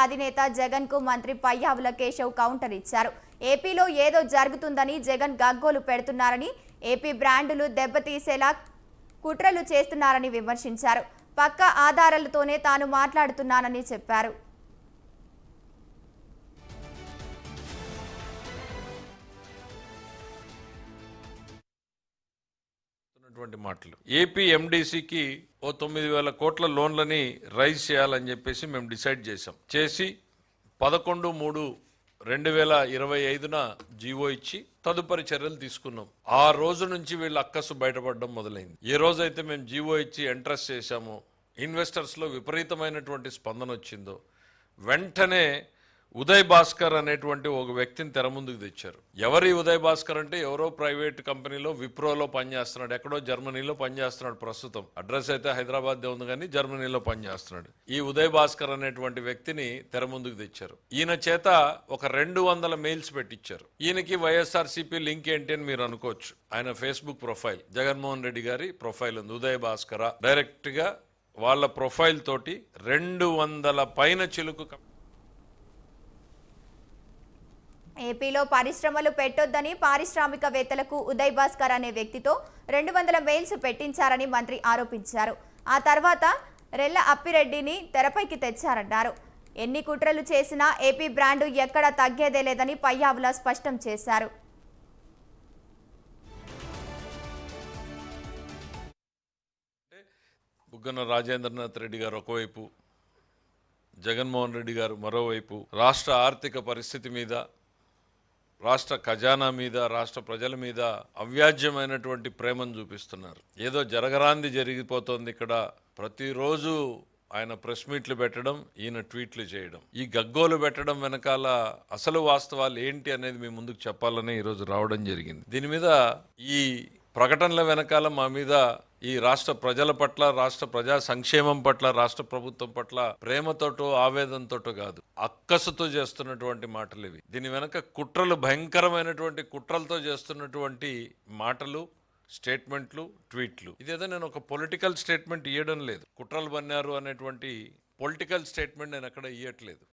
అధినేత జగన్ కు మంత్రి పయ్యావుల కేశవ్ కౌంటర్ ఇచ్చారు. ఏపీలో ఏదో జరుగుతుందని జగన్ గగ్గోలు పెడుతున్నారని, ఏపీ బ్రాండులు దెబ్బతీసేలా కుట్రలు చేస్తున్నారని విమర్శించారు. పక్కా ఆధారాలతోనే తాను మాట్లాడుతున్నానని చెప్పారు. మాటలు ఏపీ ఎండిసికి ఓ 9,000 కోట్ల లోన్లని రైజ్ చేయాలని చెప్పేసి మేము డిసైడ్ చేసి 11/3/2025న జీవో ఇచ్చి తదుపరి చర్యలు తీసుకున్నాం. ఆ రోజు నుంచి వీళ్ళ అక్కసు బయటపడడం మొదలైంది. ఏ రోజైతే మేము జీవో ఇచ్చి ఎంట్రస్ట్ చేశామో, ఇన్వెస్టర్స్ లో విపరీతమైనటువంటి స్పందన వచ్చిందో, వెంటనే ఉదయ్ భాస్కర్ అనేటువంటి ఒక వ్యక్తిని తెర ముందుకు తెచ్చారు. ఎవరి ఉదయ్ భాస్కర్ అంటే ఎవరో ప్రైవేట్ కంపెనీలో విప్రోలో పనిచేస్తున్నాడు, ఎక్కడో జర్మనీలో పనిచేస్తున్నాడు. ప్రస్తుతం అడ్రస్ అయితే హైదరాబాద్ ఉంది కానీ జర్మనీలో పనిచేస్తున్నాడు. ఈ ఉదయ్ భాస్కర్ అనేటువంటి వ్యక్తిని తెర ముందుకు తెచ్చారు. ఈయన చేత ఒక 200 మెయిల్స్ పెట్టించారు. ఈయనకి వైఎస్ఆర్సీపీ లింక్ ఏంటి అని మీరు అనుకోవచ్చు. ఆయన ఫేస్బుక్ ప్రొఫైల్, జగన్మోహన్ రెడ్డి గారి ప్రొఫైల్ ఉంది. ఉదయ్ భాస్కర్ డైరెక్ట్ గా వాళ్ళ ప్రొఫైల్ తోటి 200 పైన చిలుకు. ఏపీలో పరిశ్రమలు పెట్టొద్దని పారిశ్రామికవేత్తలకు ఉదయ్ భాస్కర్ అనే వ్యక్తితో 200 మెయిల్స్ పెట్టించారని మంత్రి ఆరోపించారు. ఆ తర్వాత రెల్ల అప్పిరెడ్డిని తెరపైకి తెచ్చారన్నారు. ఎన్ని కుట్రలు చేసినా ఏపీ బ్రాండు ఎక్కడా తగ్గేదే లేదని పయ్యావుల స్పష్టం చేశారు. బుగ్గన రాజేంద్రనాథ్ రెడ్డి గారు ఒకవైపు, జగన్మోహన్ రెడ్డి గారు మరోవైపు రాష్ట్ర ఆర్థిక పరిస్థితి మీద, రాష్ట్ర ఖజానా మీద, రాష్ట్ర ప్రజల మీద అవ్యాజ్యమైనటువంటి ప్రేమను చూపిస్తున్నారు. ఏదో జరగరాంది జరిగిపోతుంది ఇక్కడ. ప్రతిరోజు ఆయన ప్రెస్ మీట్లు పెట్టడం, ఈయన ట్వీట్లు చేయడం, ఈ గగ్గోలు పెట్టడం వెనకాల అసలు వాస్తవాలు ఏంటి అనేది మీ ముందుకు చెప్పాలని ఈరోజు రావడం జరిగింది. దీని మీద ఈ ప్రకటనల వెనకాల మా మీద ఈ రాష్ట్ర ప్రజల పట్ల, రాష్ట్ర ప్రజా సంక్షేమం పట్ల, రాష్ట్ర ప్రభుత్వం పట్ల ప్రేమతోటో ఆవేదనతోటో కాదు, అక్కసుతో చేస్తున్నటువంటి మాటలు ఇవి. దీని వెనక కుట్రలు, భయంకరమైనటువంటి కుట్రలతో చేస్తున్నటువంటి మాటలు, స్టేట్మెంట్లు, ట్వీట్లు. ఇదేదో నేను ఒక పొలిటికల్ స్టేట్మెంట్ ఇవ్వడం లేదు. కుట్రలు బన్నారు అనేటువంటి పొలిటికల్ స్టేట్మెంట్ నేను అక్కడ ఇవ్వట్లేదు.